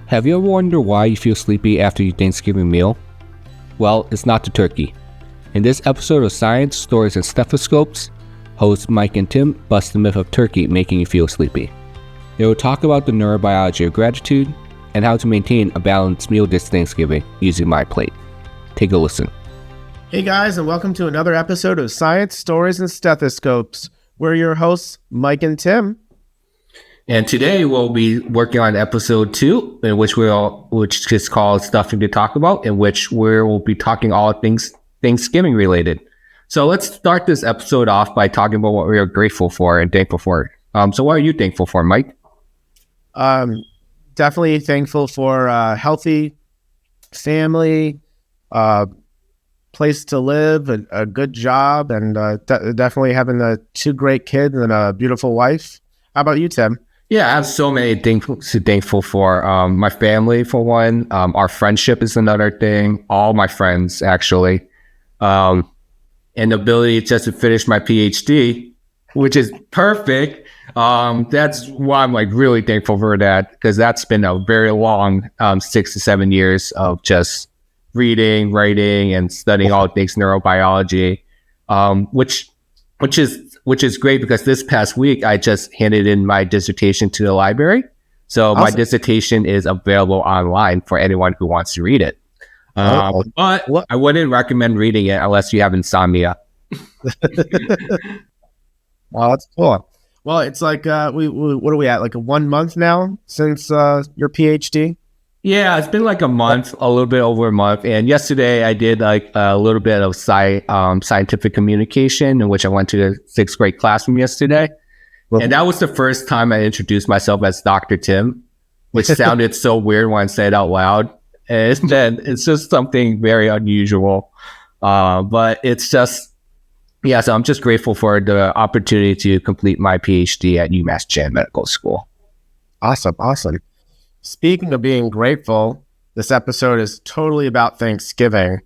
Have you ever wondered why you feel sleepy after your Thanksgiving meal? Well, it's not the turkey. In this episode of Science, Stories, and Stethoscopes, hosts Mike and Tim bust the myth of turkey making you feel sleepy. They will talk about the neurobiology of gratitude and how to maintain a balanced meal this Thanksgiving using my plate. Take a listen. Hey guys, and welcome to another episode of Science, Stories, and Stethoscopes. We're your hosts, Mike and Tim. And today we'll be working on episode 2, which is called Stuffing to Talk About, in which we'll be talking all things Thanksgiving related. So let's start this episode off by talking about what we are grateful for and thankful for. So what are you thankful for, Mike? Definitely thankful for healthy family, place to live, a good job, and definitely having 2 great kids and a beautiful wife. How about you, Tim? Yeah, I have so many things to thankful for. My family, for one. Our friendship is another thing. All my friends, actually. And the ability just to finish my PhD, which is perfect. That's why I'm really thankful for that, because that's been a very long 6 to 7 years of just reading, writing, and studying all things neurobiology, which is great, because this past week I just handed in my dissertation to the library. So awesome. My dissertation is available online for anyone who wants to read it. But I wouldn't recommend reading it unless you have insomnia. Wow, that's cool. Well, it's what are we at? 1 month now since your PhD? Yeah, it's been a month, a little bit over a month. And yesterday I did a little bit of scientific communication, in which I went to the 6th grade classroom yesterday. Well, and that was the first time I introduced myself as Dr. Tim, which sounded so weird when I said it out loud. And then it's just something very unusual. But it's just, yeah, so I'm just grateful for the opportunity to complete my PhD at UMass Chan Medical School. Awesome. Speaking of being grateful, this episode is totally about Thanksgiving,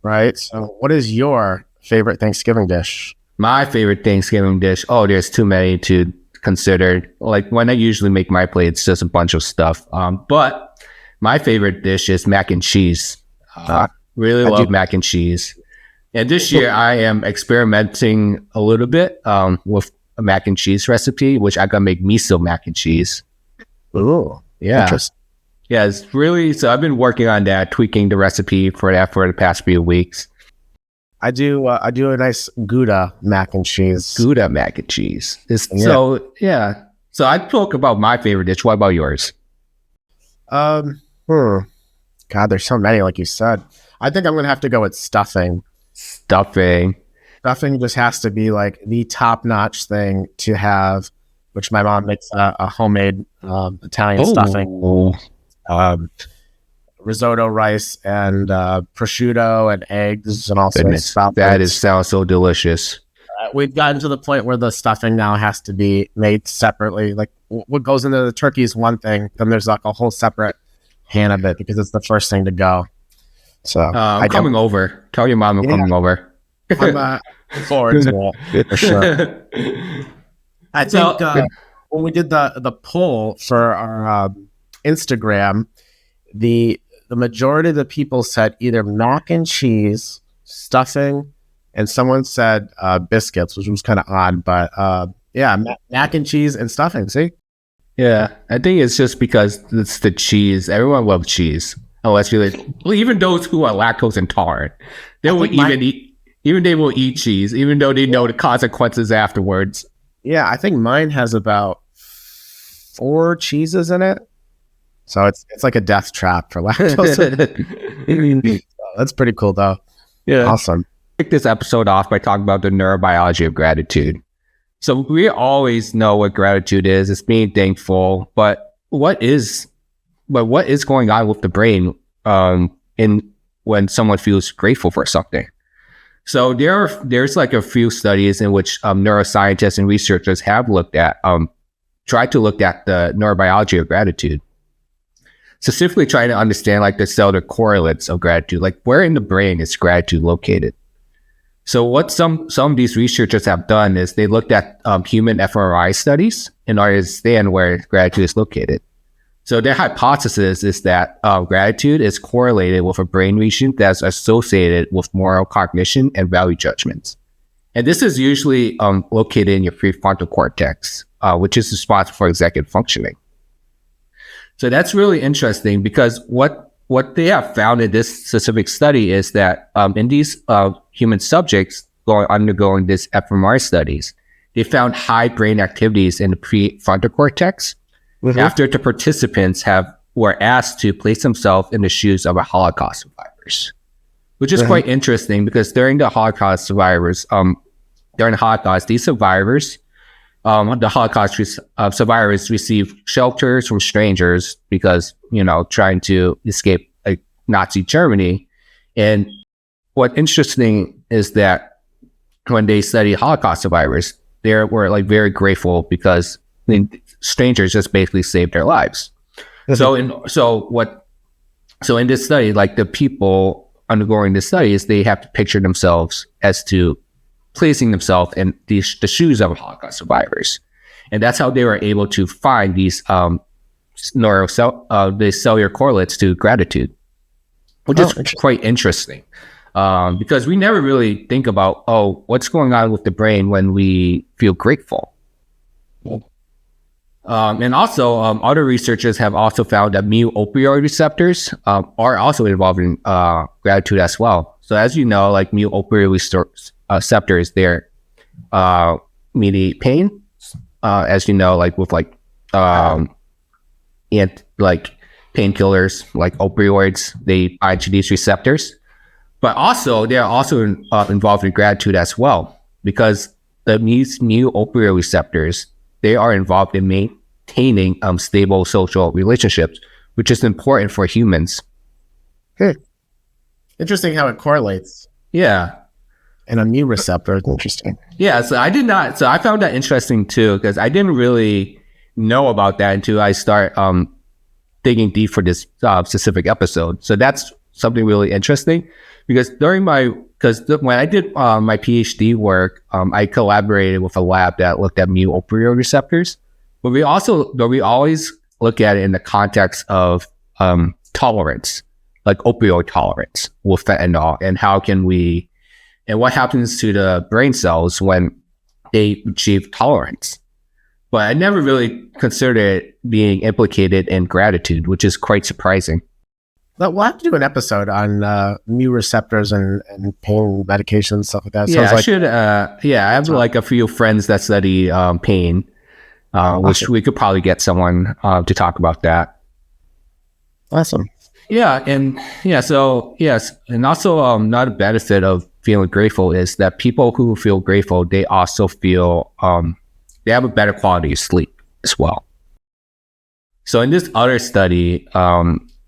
right? So what is your favorite Thanksgiving dish? My favorite Thanksgiving dish? Oh, there's too many to consider. When I usually make my plate, it's just a bunch of stuff. But my favorite dish is mac and cheese. Really love mac and cheese. And this year I am experimenting a little bit with a mac and cheese recipe, which I'm going to make miso mac and cheese. Ooh. Yeah. Yeah, it's really, so I've been working on that, tweaking the recipe for that for the past few weeks. I do a nice Gouda mac and cheese. Gouda mac and cheese. So, yeah. So I talk about my favorite dish. What about yours? God, there's so many, like you said. I think I'm going to have to go with stuffing. Stuffing just has to be the top-notch thing to have, which my mom makes a homemade Italian stuffing. Risotto rice and prosciutto and eggs and all sorts of stuff. That sounds so delicious. We've gotten to the point where the stuffing now has to be made separately. What goes into the turkey is one thing, then there's a whole separate pan of it, because it's the first thing to go. So I'm coming over. Tell your mom I'm coming over. I'm forward to it, for sure. I think when we did the poll for our Instagram, the majority of the people said either mac and cheese, stuffing, and someone said biscuits, which was kind of odd. But mac and cheese and stuffing. See? Yeah, I think it's just because it's the cheese. Everyone loves cheese, unless you're even those who are lactose intolerant, they will they will eat cheese, even though they know the consequences afterwards. Yeah, I think mine has about 4 cheeses in it. So it's like a death trap for lactose. That's pretty cool, though. Yeah. Awesome. Kick this episode off by talking about the neurobiology of gratitude. So we always know what gratitude is. It's being thankful. But what is going on with the brain when someone feels grateful for something? So there's a few studies in which neuroscientists and researchers have tried to look at the neurobiology of gratitude, specifically trying to understand the cellular correlates of gratitude, where in the brain is gratitude located. So what some of these researchers have done is they looked at human fMRI studies in order to understand where gratitude is located. So their hypothesis is that gratitude is correlated with a brain region that's associated with moral cognition and value judgments. And this is usually located in your prefrontal cortex, which is responsible for executive functioning. So that's really interesting because what they have found in this specific study is that in these human subjects undergoing this fMRI studies, they found high brain activities in the prefrontal cortex after the participants were asked to place themselves in the shoes of a Holocaust survivors, which is quite interesting because during the Holocaust, these survivors, the Holocaust survivors received shelters from strangers because, trying to escape Nazi Germany. And what's interesting is that when they studied Holocaust survivors, they were very grateful because strangers just basically saved their lives. So in this study, the people undergoing this study is they have to picture themselves as to placing themselves in the shoes of Holocaust survivors, and that's how they were able to find these the cellular correlates to gratitude, which is quite interesting. Because we never really think about, what's going on with the brain when we feel grateful. And also, other researchers have also found that mu opioid receptors are also involved in gratitude as well. So as you know, mu opioid receptors, they're mediate pain, as you know, with painkillers like opioids, they bind to these receptors. But also, they are also involved in gratitude as well, because these mu opioid receptors, they are involved in maintaining stable social relationships, which is important for humans. Interesting how it correlates. Yeah. And a mu receptor is interesting. Yeah, so I found that interesting too, because I didn't really know about that until I start digging deep for this specific episode. So that's something really interesting. Because when I did my PhD work, I collaborated with a lab that looked at mu opioid receptors, but we always look at it in the context of tolerance, like opioid tolerance with fentanyl, and what happens to the brain cells when they achieve tolerance. But I never really considered it being implicated in gratitude, which is quite surprising. But we'll have to do an episode on mu receptors and pain medication, stuff like that. Yeah, I should. I have a few friends that study pain, which we could probably get someone to talk about that. Awesome. Yeah, and so yes, and also another benefit of feeling grateful is that people who feel grateful, they also feel they have a better quality of sleep as well. So in this other study,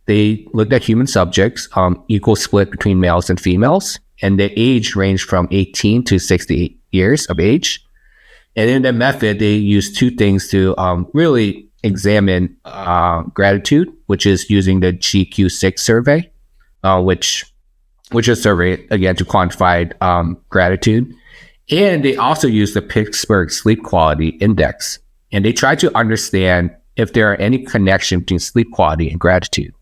they looked at human subjects, equal split between males and females, and their age ranged from 18 to 68 years of age. And in their method, they used two things to really examine gratitude, which is using the GQ6 survey, which is a survey, again, to quantify gratitude. And they also used the Pittsburgh Sleep Quality Index. And they tried to understand if there are any connection between sleep quality and gratitude.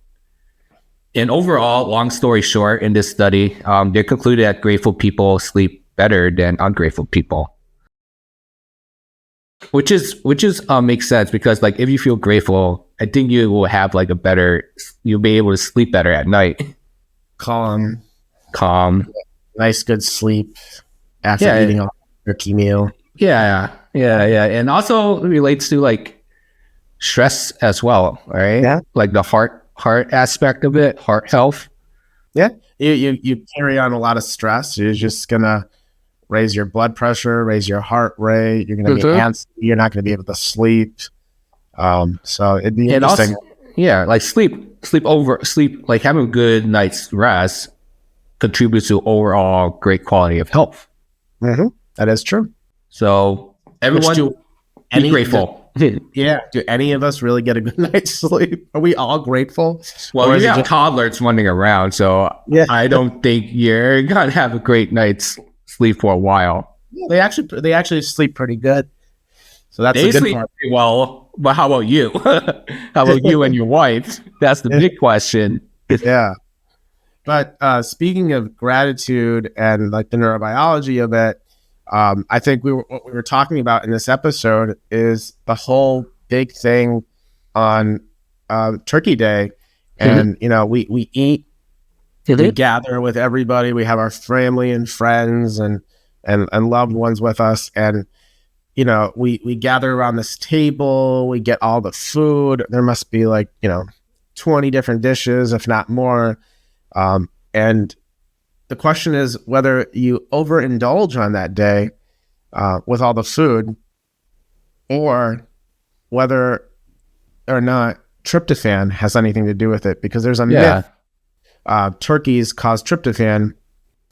And overall, long story short, in this study, they concluded that grateful people sleep better than ungrateful people. Which makes sense because if you feel grateful, I think you will have you'll be able to sleep better at night. Calm. Nice, good sleep after eating a turkey meal. Yeah. And also relates to stress as well, right? Yeah. The heart aspect of it, heart health. Yeah. You carry on a lot of stress. You're just gonna raise your blood pressure, raise your heart rate. You're gonna be antsy. You're not gonna be able to sleep. So it'd be interesting. Also, sleep, having a good night's rest contributes to overall great quality of health. Mm-hmm. That is true. So everyone be grateful. Yeah. Do any of us really get a good night's sleep? Are we all grateful? Well, you have toddlers running around, so I don't think you're gonna have a great night's sleep for a while. Yeah, they actually sleep pretty good. So that's they the good sleep part. pretty well, but how about you? How about you and your wife? That's the big question. Yeah. But speaking of gratitude and like the neurobiology of it, I think what we were talking about in this episode is the whole big thing on Turkey Day. And, we eat, we gather with everybody. We have our family and friends and loved ones with us. And, we gather around this table. We get all the food. There must be 20 different dishes, if not more. And the question is whether you overindulge on that day with all the food, or whether or not tryptophan has anything to do with it, because there's a myth. Turkeys cause tryptophan,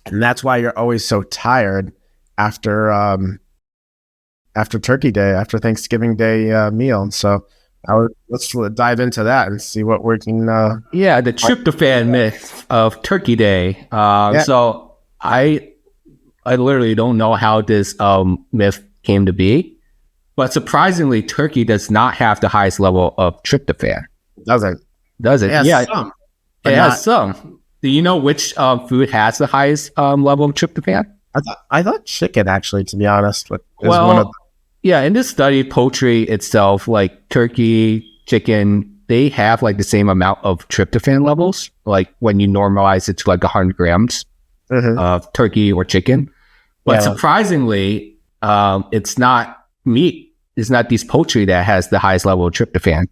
and that's why you're always so tired after Turkey Day, after Thanksgiving Day meal. So let's dive into that and see what we can. The tryptophan myth of Turkey Day. So I literally don't know how this myth came to be, but surprisingly, turkey does not have the highest level of tryptophan. Does it? It has some. It has some. Do you know which food has the highest level of tryptophan? I thought chicken, actually, to be honest. But in this study, poultry itself, like turkey, chicken, they have like the same amount of tryptophan levels, like when you normalize it to like 100 grams of turkey or chicken. But surprisingly, it's not meat. It's not these poultry that has the highest level of tryptophan.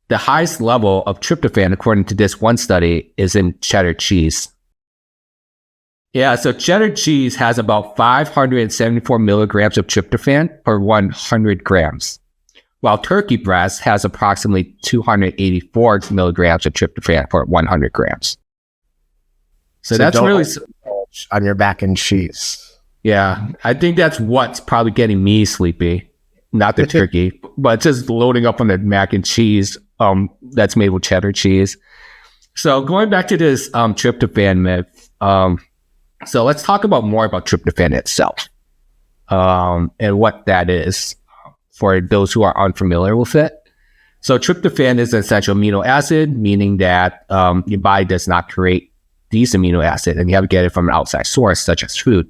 The highest level of tryptophan, according to this one study, is in cheddar cheese. Yeah, so cheddar cheese has about 574 milligrams of tryptophan per 100 grams, while turkey breast has approximately 284 milligrams of tryptophan per 100 grams. So that's really on your mac and cheese. Yeah, I think that's what's probably getting me sleepy, not the turkey, but just loading up on the mac and cheese that's made with cheddar cheese. So going back to this tryptophan myth, so let's talk more about tryptophan itself and what that is for those who are unfamiliar with it. So tryptophan is an essential amino acid, meaning that your body does not create these amino acids, and you have to get it from an outside source, such as food.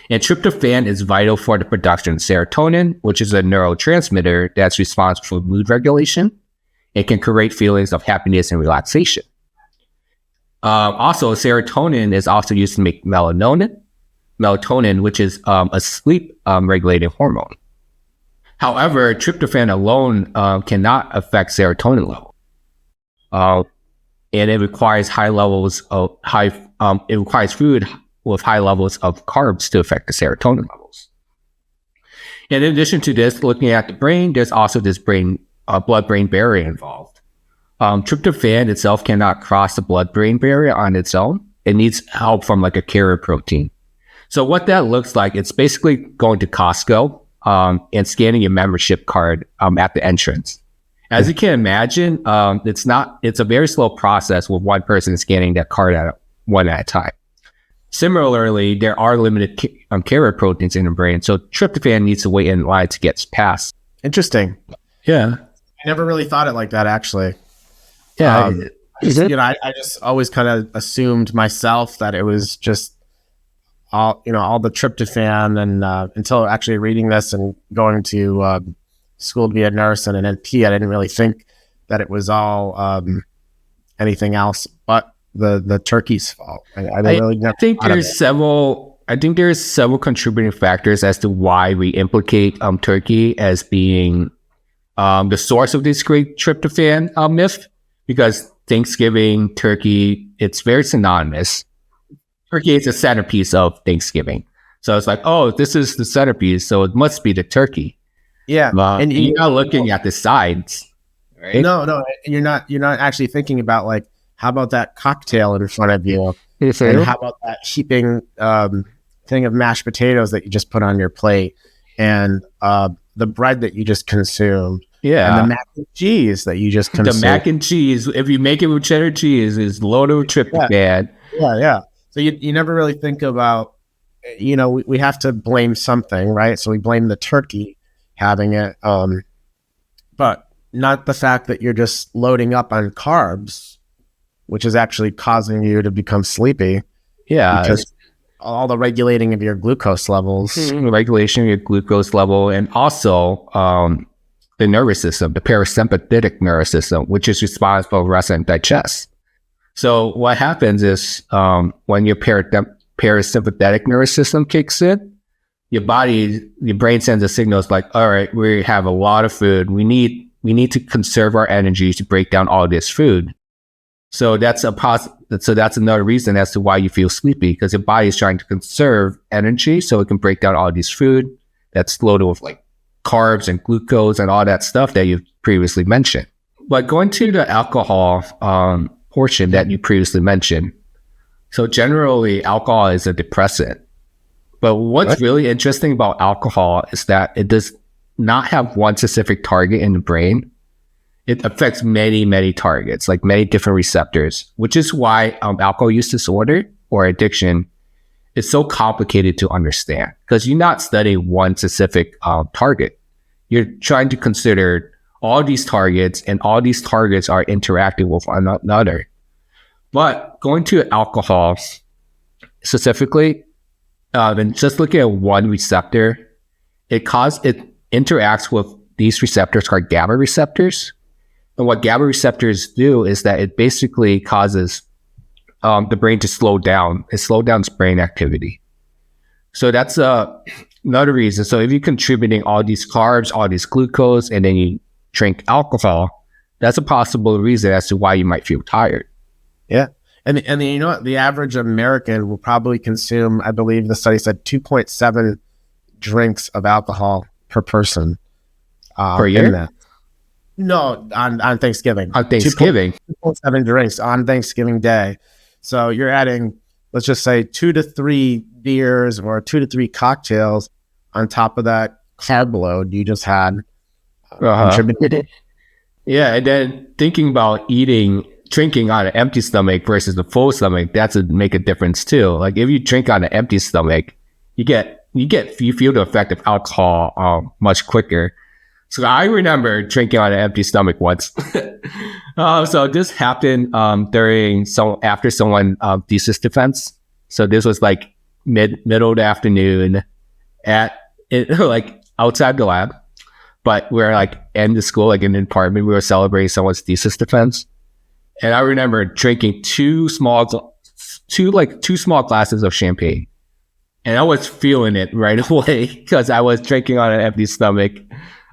And tryptophan is vital for the production of serotonin, which is a neurotransmitter that's responsible for mood regulation. It can create feelings of happiness and relaxation. Also, serotonin is also used to make melatonin, which is a sleep regulating hormone. However, tryptophan alone cannot affect serotonin level, and it requires it requires food with high levels of carbs to affect the serotonin levels. And in addition to this, looking at the brain, there's also this blood-brain barrier involved. Tryptophan itself cannot cross the blood-brain barrier on its own. It needs help from like a carrier protein. So what that looks like, it's basically going to Costco and scanning your membership card at the entrance. As you can imagine, it's a very slow process with one person scanning that card one at a time. Similarly, there are limited carrier proteins in the brain, so tryptophan needs to wait in line to get past. Interesting. Yeah. I never really thought it like that, actually. Yeah. I just always kind of assumed myself that it was just all the tryptophan, and until actually reading this and going to school to be a nurse and an NP, I didn't really think that it was all anything else but the turkey's fault. I think there's several contributing factors as to why we implicate turkey as being the source of this great tryptophan myth, because Thanksgiving, turkey, it's very synonymous. Turkey is the centerpiece of Thanksgiving. So it's like, oh, this is the centerpiece, so it must be the turkey. Yeah. And you're not looking at the sides, right? No, you're not actually thinking about, like, how about that cocktail in front of you? And how about that heaping thing of mashed potatoes that you just put on your plate, and the bread that you just consumed? Yeah. And the mac and cheese that you just consumed. The mac and cheese, if you make it with cheddar cheese, is loaded with tryptophan. Yeah. So you never really think about, we have to blame something, right? So we blame the turkey. having it. But not the fact that you're just loading up on carbs, which is actually causing you to become sleepy. Yeah. Because all the regulating of your glucose levels. Regulation of your glucose level, and also the nervous system, the parasympathetic nervous system, which is responsible for rest and digest. So what happens is when your parasympathetic nervous system kicks in, your brain sends a signal. It's like, all right, we have a lot of food. We need to conserve our energy to break down all this food. So that's another reason as to why you feel sleepy, because your body is trying to conserve energy so it can break down all this food that's loaded with like carbs and glucose and all that stuff that you previously mentioned. But going to the alcohol portion that you previously mentioned. So generally, alcohol is a depressant. But what's really interesting about alcohol is that it does not have one specific target in the brain. It affects many, many targets, like many different receptors, which is why alcohol use disorder or addiction is so complicated to understand, because you're not studying one specific target. You're trying to consider all these targets, and all these targets are interacting with one another. But going to alcohol specifically, and just looking at one receptor, it interacts with these receptors called GABA receptors. And what GABA receptors do is that it basically causes the brain to slow down. It slows down brain activity. So that's another reason. So if you're contributing all these carbs, all these glucose, and then you drink alcohol, that's a possible reason as to why you might feel tired. Yeah. And you know what? The average American will probably consume, I believe the study said, 2.7 drinks of alcohol per person. Per year? No, on Thanksgiving. On Thanksgiving. 2.7 drinks on Thanksgiving Day. So you're adding, let's just say 2 to 3 beers or 2 to 3 cocktails on top of that carb load you just had contributed. Yeah, and then thinking about drinking on an empty stomach versus a full stomach, that's make a difference too. Like if you drink on an empty stomach, you feel the effect of alcohol much quicker. So I remember drinking on an empty stomach once. So this happened after someone thesis defense. So this was like middle of the afternoon like outside the lab, but we're like in the school, like in the department, we were celebrating someone's thesis defense. And I remember drinking two small glasses of champagne. And I was feeling it right away because I was drinking on an empty stomach.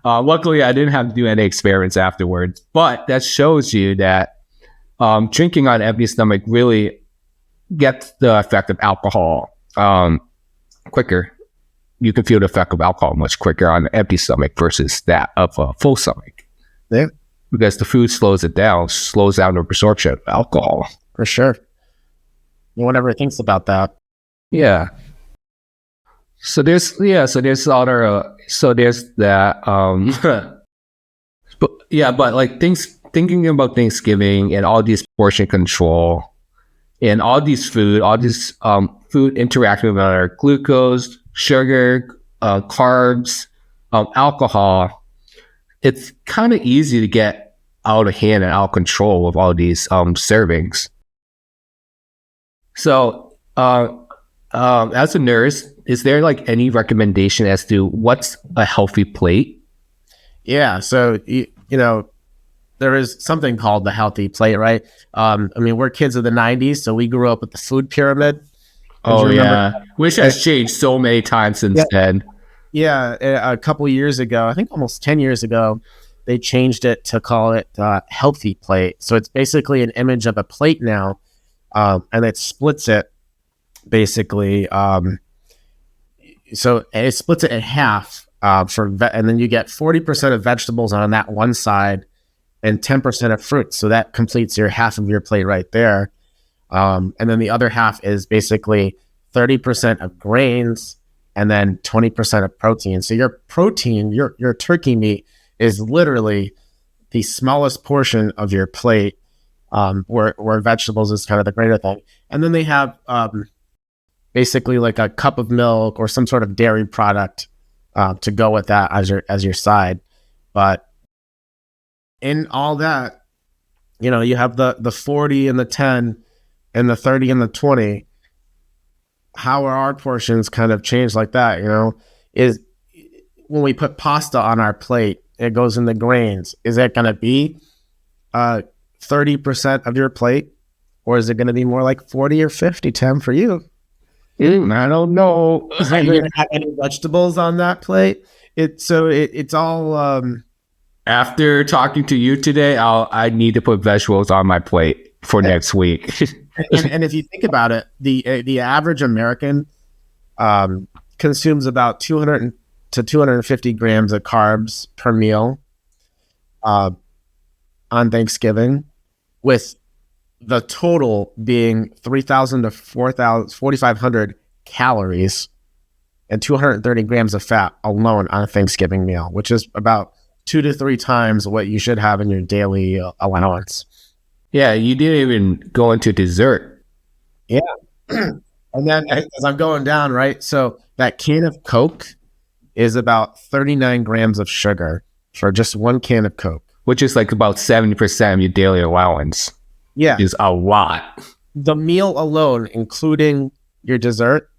Luckily, I didn't have to do any experiments afterwards, but that shows you that drinking on an empty stomach really gets the effect of alcohol quicker. You can feel the effect of alcohol much quicker on an empty stomach versus that of a full stomach. Yeah. Because the food slows down the absorption of alcohol. For sure. No one ever thinks about that. Yeah. So there's that. But like thinking about Thanksgiving and all these portion control and all these food interacting with our glucose, sugar, carbs, alcohol, it's kind of easy to get out of hand and out of control with all these servings. So as a nurse, is there like any recommendation as to what's a healthy plate? Yeah. So, you know, there is something called the healthy plate, right? I mean, we're kids of the 90s, so we grew up with the food pyramid. Oh, yeah. Which has changed so many times since then. Yeah. A couple years ago, I think almost 10 years ago, they changed it to call it healthy plate. So it's basically an image of a plate now, and it splits it basically. So it splits it in half and then you get 40% of vegetables on that one side and 10% of fruit. So that completes your half of your plate right there. And then the other half is basically 30% of grains and then 20% of protein. So your protein, your turkey meat is literally the smallest portion of your plate, where vegetables is kind of the greater thing. And then they have basically like a cup of milk or some sort of dairy product to go with that as your side. But in all that, you have the 40 and the 10 and the 30 and the 20. How are our portions kind of changed like that? Is when we put pasta on our plate, it goes in the grains. Is it going to be 30% of your plate, or is it going to be more like 40 or 50, Tim, for you? I don't know. Are you going to have any vegetables on that plate? It's all. After talking to you today, I need to put vegetables on my plate for next week. and if you think about it, the average American consumes about 200 to 250 grams of carbs per meal on Thanksgiving, with the total being 3,000 to 4,500 calories and 230 grams of fat alone on a Thanksgiving meal, which is about 2 to 3 times what you should have in your daily allowance. Yeah, you didn't even go into dessert. Yeah. And then as I'm going down, right? So that can of Coke is about 39 grams of sugar for just one can of Coke. Which is like about 70% of your daily allowance. Yeah. Is a lot. The meal alone, including your dessert,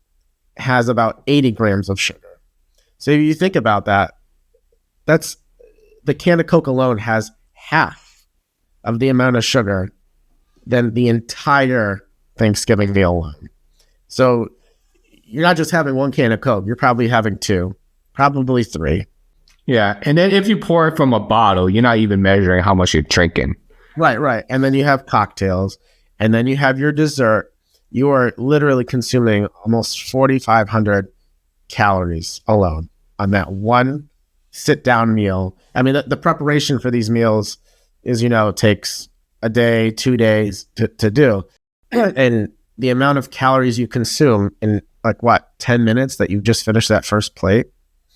has about 80 grams of sugar. So if you think about that, that's the can of Coke alone has half of the amount of sugar than the entire Thanksgiving meal alone. So you're not just having one can of Coke, you're probably having 2, probably 3. Yeah, and then if you pour it from a bottle, you're not even measuring how much you're drinking. Right. And then you have cocktails, and then you have your dessert. You are literally consuming almost 4,500 calories alone on that one sit-down meal. I mean, the preparation for these meals is, takes a day, 2 days to do. And the amount of calories you consume in 10 minutes that you just finished that first plate.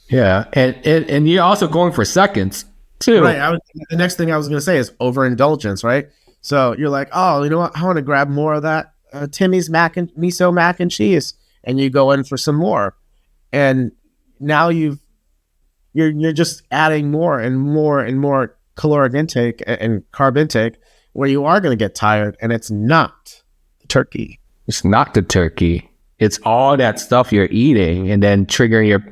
Yeah, and you're also going for seconds too. Right. The next thing I was going to say is overindulgence, right? So you're like, oh, you know what? I want to grab more of that Timmy's miso mac and cheese, and you go in for some more, and now you're just adding more and more and more caloric intake and carb intake, where you are going to get tired, and it's not the turkey. It's not the turkey. It's all that stuff you're eating, and then triggering your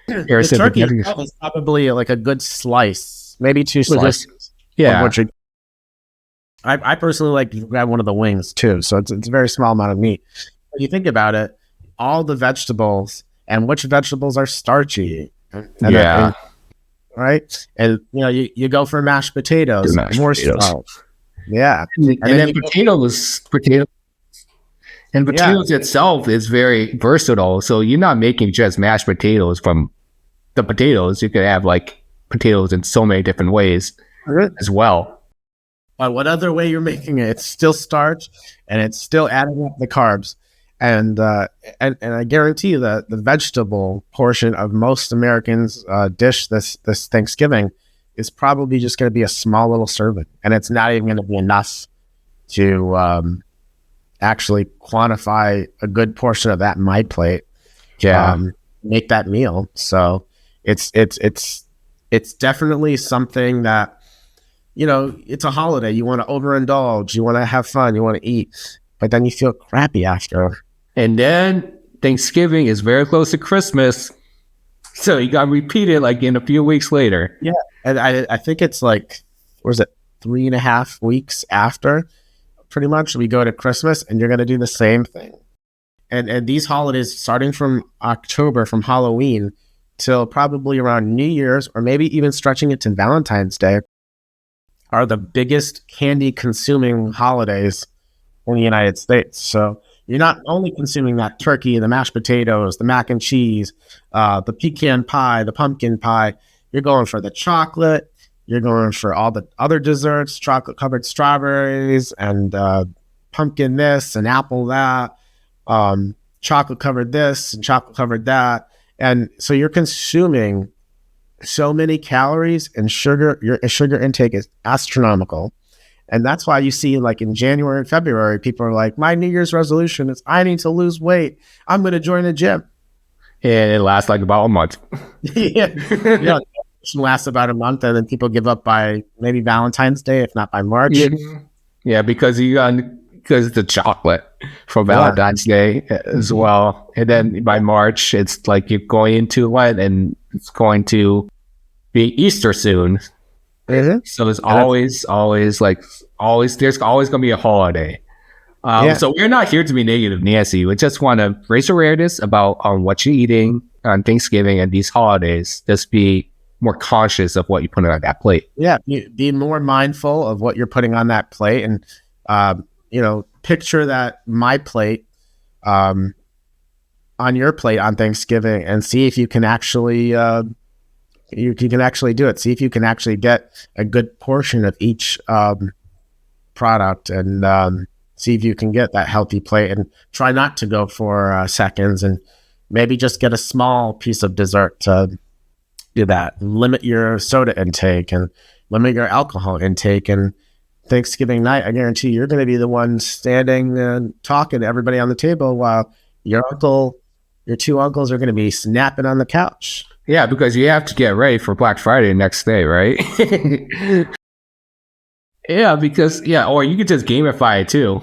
the turkey is probably like a good slice, maybe 2 slices. Yeah. I personally like to grab one of the wings too, so it's a very small amount of meat. When you think about it, all the vegetables, and which vegetables are starchy. Right? And you go for mashed potatoes, more salt. Yeah. And then potatoes itself is very versatile. So you're not making just mashed potatoes from the potatoes. You could have potatoes in so many different ways as well. But what other way you're making it, it's still starch, and it's still adding up the carbs. And I guarantee you that the vegetable portion of most Americans' dish this Thanksgiving is probably just going to be a small little serving, and it's not even going to be enough to actually quantify a good portion of that in my plate. Make that meal. So it's definitely something that, it's a holiday. You want to overindulge, you want to have fun, you want to eat, but then you feel crappy after. And then Thanksgiving is very close to Christmas, so you got to repeat it in a few weeks later. Yeah, and I think it's 3.5 weeks after, pretty much, we go to Christmas, and you're going to do the same thing. And these holidays, starting from October, from Halloween till probably around New Year's, or maybe even stretching it to Valentine's Day, are the biggest candy consuming holidays in the United States. So you're not only consuming that turkey, the mashed potatoes, the mac and cheese, the pecan pie, the pumpkin pie. You're going for the chocolate. You're going for all the other desserts, chocolate covered strawberries and pumpkin this and apple that, chocolate covered this and chocolate covered that. And so you're consuming so many calories and sugar. Your sugar intake is astronomical. And that's why you see in January and February, people are like, my New Year's resolution is I need to lose weight. I'm going to join a gym. And it lasts like about a month. Yeah. It lasts about a month, and then people give up by maybe Valentine's Day, if not by March. Yeah, because the chocolate for Valentine's Day as well. And then by March, it's like you're going into Lent, and it's going to be Easter soon. Mm-hmm. So there's always there's always going to be a holiday. So we're not here to be negative, Nancy. We just want to raise awareness about what you're eating on Thanksgiving and these holidays. Just be more conscious of what you put on that plate. Yeah, be more mindful of what you're putting on that plate, and picture that my plate on your plate on Thanksgiving, and see if you can actually you can actually do it. See if you can actually get a good portion of each product, and see if you can get that healthy plate, and try not to go for seconds, and maybe just get a small piece of dessert to do that. Limit your soda intake and limit your alcohol intake. And Thanksgiving night, I guarantee you're going to be the one standing and talking to everybody on the table while your two uncles are going to be snapping on the couch. Yeah, because you have to get ready for Black Friday next day, right? Yeah, because or you could just gamify it too,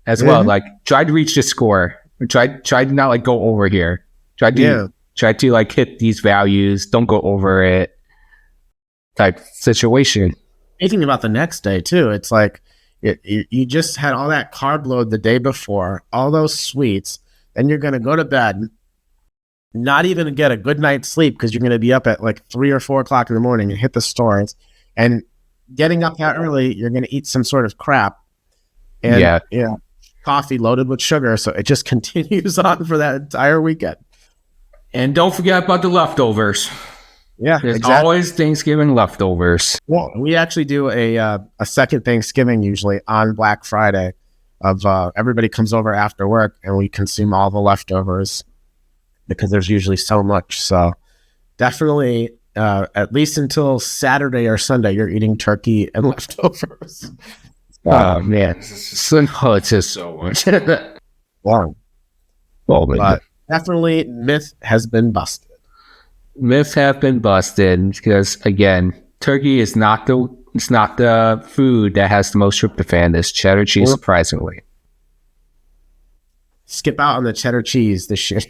as well. Like try to reach the score. Try to not like go over here. Try to like hit these values. Don't go over it. Type situation. Thinking about the next day too, it's like you just had all that carb load the day before, all those sweets, then you're going to go to bed, not even get a good night's sleep because you're going to be up at like 3 or 4 o'clock in the morning and hit the stores, and getting up that early, you're going to eat some sort of crap, and coffee loaded with sugar, so it just continues on for that entire weekend. And don't forget about the leftovers. Yeah, there's always Thanksgiving leftovers. Well, we actually do a second Thanksgiving usually on Black Friday. Everybody comes over after work, and we consume all the leftovers because there's usually so much. So definitely, at least until Saturday or Sunday, you're eating turkey and leftovers. Oh man, it's just so much. Long. But definitely, myth has been busted. Myths have been busted because, again, turkey is not the food that has the most tryptophan. It's cheddar cheese, surprisingly. Skip out on the cheddar cheese this year.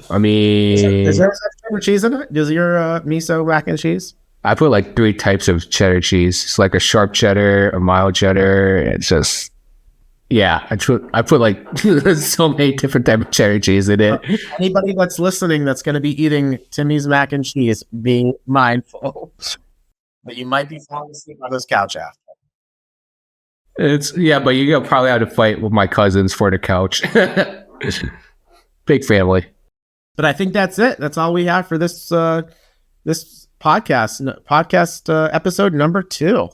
I mean, is there cheddar cheese in it? Is your miso mac and cheese? I put like 3 types of cheddar cheese. It's like a sharp cheddar, a mild cheddar. It's just, I put like so many different types of cheddar cheese in it. Anybody that's listening that's going to be eating Timmy's mac and cheese, be mindful that you might be falling asleep on this couch after. But you're probably have to fight with my cousins for the couch. Big family. But I think that's it. That's all we have for this this podcast episode number 2.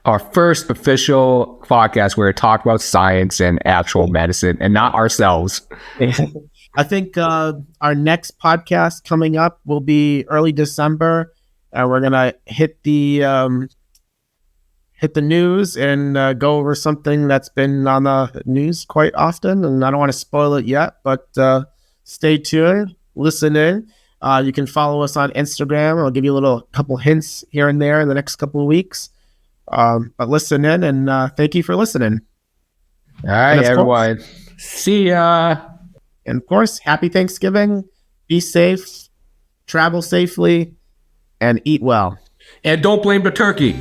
Our first official podcast where we talk about science and actual medicine and not ourselves. I think our next podcast coming up will be early December. We're going to hit the news and go over something that's been on the news quite often. And I don't want to spoil it yet, but stay tuned, listen in. You can follow us on Instagram. I'll give you a couple hints here and there in the next couple of weeks. But listen in, and thank you for listening. All right, everyone. See ya. And of course, happy Thanksgiving. Be safe, travel safely, and eat well. And don't blame the turkey.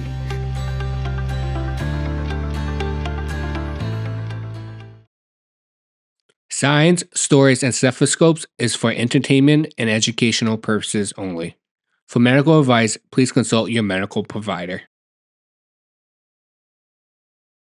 Science, Stories, and Stethoscopes is for entertainment and educational purposes only. For medical advice, please consult your medical provider.